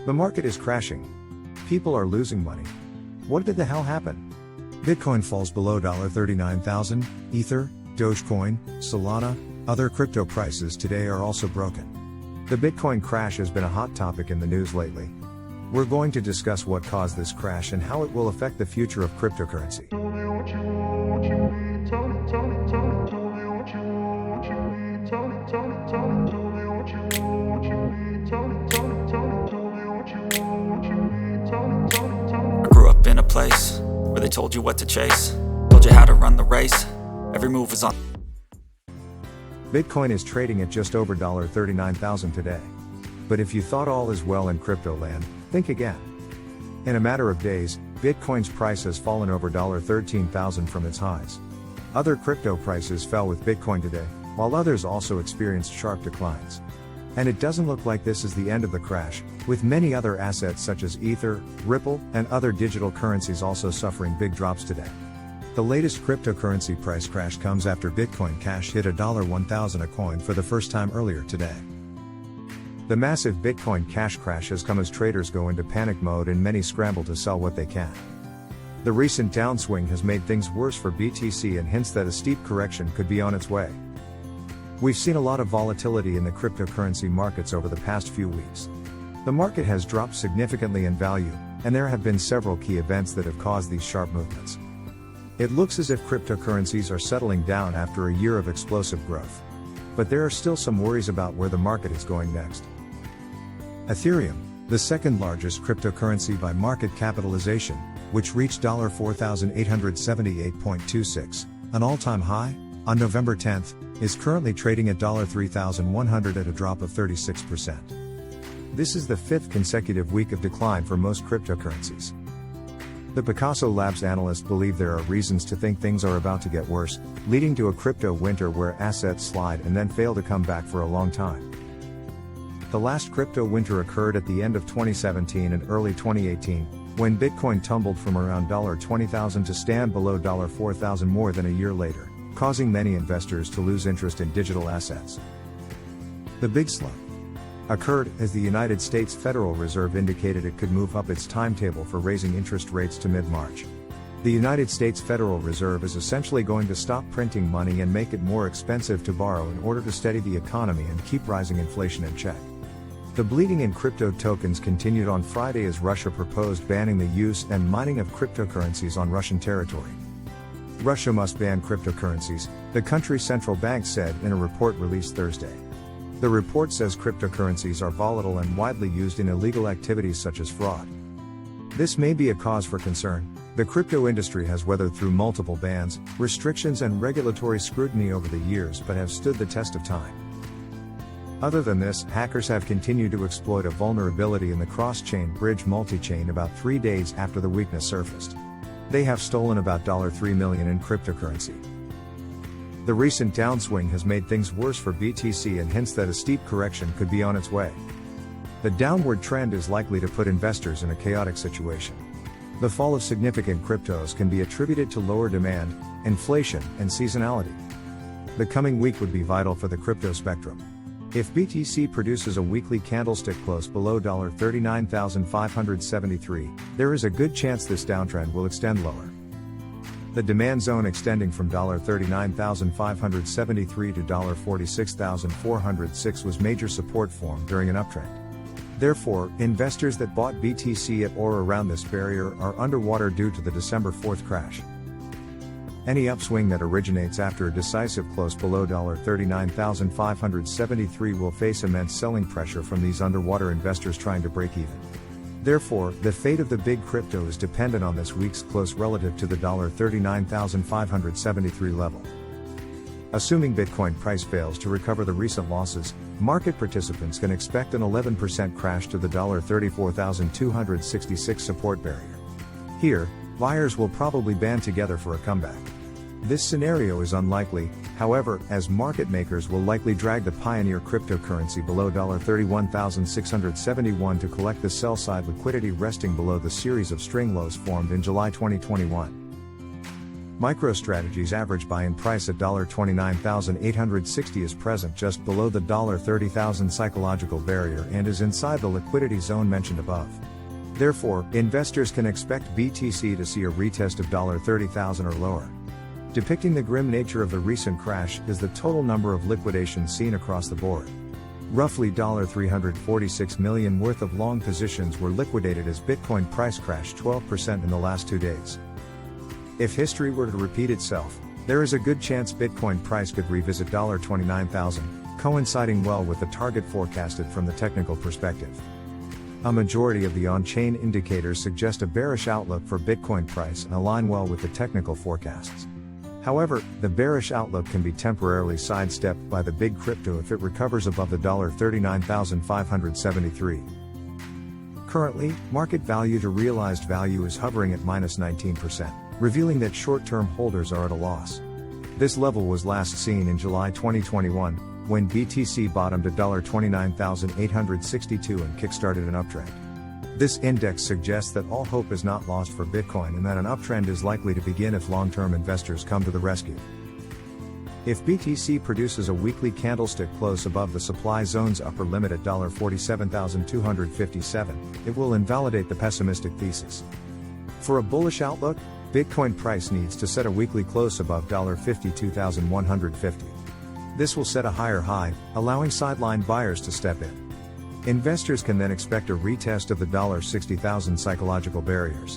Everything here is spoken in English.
The market is crashing. People are losing money. What did the hell happen? Bitcoin falls below $39,000, Ether, Dogecoin, Solana, other crypto prices today are also broken. The Bitcoin crash has been a hot topic in the news lately. We're going to discuss what caused this crash and how it will affect the future of cryptocurrency. I grew up in a place where they told you what to chase, told you how to run the race. Every move was on. Bitcoin is trading at just over $39,000 today. But if you thought all is well in crypto land, think again. In a matter of days, Bitcoin's price has fallen over $13,000 from its highs. Other crypto prices fell with Bitcoin today, while others also experienced sharp declines. And it doesn't look like this is the end of the crash, with many other assets such as Ether, Ripple, and other digital currencies also suffering big drops today. The latest cryptocurrency price crash comes after Bitcoin Cash hit $1,000 a coin for the first time earlier today. The massive Bitcoin Cash crash has come as traders go into panic mode and many scramble to sell what they can. The recent downswing has made things worse for BTC and hints that a steep correction could be on its way. We've seen a lot of volatility in the cryptocurrency markets over the past few weeks. The market has dropped significantly in value, and there have been several key events that have caused these sharp movements. It looks as if cryptocurrencies are settling down after a year of explosive growth. But there are still some worries about where the market is going next. Ethereum, the second largest cryptocurrency by market capitalization, which reached $4,878.26, an all-time high, on November 10th, is currently trading at $3,100 at a drop of 36%. This is the fifth consecutive week of decline for most cryptocurrencies. The Picasso Labs analysts believe there are reasons to think things are about to get worse, leading to a crypto winter where assets slide and then fail to come back for a long time. The last crypto winter occurred at the end of 2017 and early 2018, when Bitcoin tumbled from around $20,000 to stand below $4,000 more than a year later, causing many investors to lose interest in digital assets. The big slump occurred as the United States Federal Reserve indicated it could move up its timetable for raising interest rates to mid-March. The United States Federal Reserve is essentially going to stop printing money and make it more expensive to borrow in order to steady the economy and keep rising inflation in check. The bleeding in crypto tokens continued on Friday as Russia proposed banning the use and mining of cryptocurrencies on Russian territory. Russia must ban cryptocurrencies, the country's central bank said in a report released Thursday. The report says cryptocurrencies are volatile and widely used in illegal activities such as fraud. This may be a cause for concern. The crypto industry has weathered through multiple bans, restrictions and regulatory scrutiny over the years but have stood the test of time. Other than this, hackers have continued to exploit a vulnerability in the cross-chain bridge multi-chain about 3 days after the weakness surfaced. They have stolen about $3 million in cryptocurrency. The recent downswing has made things worse for BTC and hints that a steep correction could be on its way. The downward trend is likely to put investors in a chaotic situation. The fall of significant cryptos can be attributed to lower demand, inflation, and seasonality. The coming week would be vital for the crypto spectrum. If BTC produces a weekly candlestick close below $39,573, there is a good chance this downtrend will extend lower. The demand zone extending from $39,573 to $46,406 was major support formed during an uptrend. Therefore, investors that bought BTC at or around this barrier are underwater due to the December 4th crash. Any upswing that originates after a decisive close below $39,573 will face immense selling pressure from these underwater investors trying to break even. Therefore, the fate of the big crypto is dependent on this week's close relative to the $39,573 level. Assuming Bitcoin price fails to recover the recent losses, market participants can expect an 11% crash to the $34,266 support barrier. Here, buyers will probably band together for a comeback. This scenario is unlikely, however, as market makers will likely drag the pioneer cryptocurrency below $31,671 to collect the sell-side liquidity resting below the series of string lows formed in July 2021. MicroStrategy's average buy-in price at $29,860 is present just below the $30,000 psychological barrier and is inside the liquidity zone mentioned above. Therefore, investors can expect BTC to see a retest of $30,000 or lower. Depicting the grim nature of the recent crash is the total number of liquidations seen across the board. Roughly $346 million worth of long positions were liquidated as Bitcoin price crashed 12% in the last 2 days. If history were to repeat itself, there is a good chance Bitcoin price could revisit $29,000, coinciding well with the target forecasted from the technical perspective. A majority of the on-chain indicators suggest a bearish outlook for Bitcoin price and align well with the technical forecasts. However, the bearish outlook can be temporarily sidestepped by the big crypto if it recovers above the $39,573. Currently, market value to realized value is hovering at -19%, revealing that short-term holders are at a loss. This level was last seen in July 2021, when BTC bottomed at $29,862 and kickstarted an uptrend. This index suggests that all hope is not lost for Bitcoin and that an uptrend is likely to begin if long-term investors come to the rescue. If BTC produces a weekly candlestick close above the supply zone's upper limit at $47,257, it will invalidate the pessimistic thesis. For a bullish outlook, Bitcoin price needs to set a weekly close above $52,150. This will set a higher high, allowing sideline buyers to step in. Investors can then expect a retest of the $60,000 psychological barriers.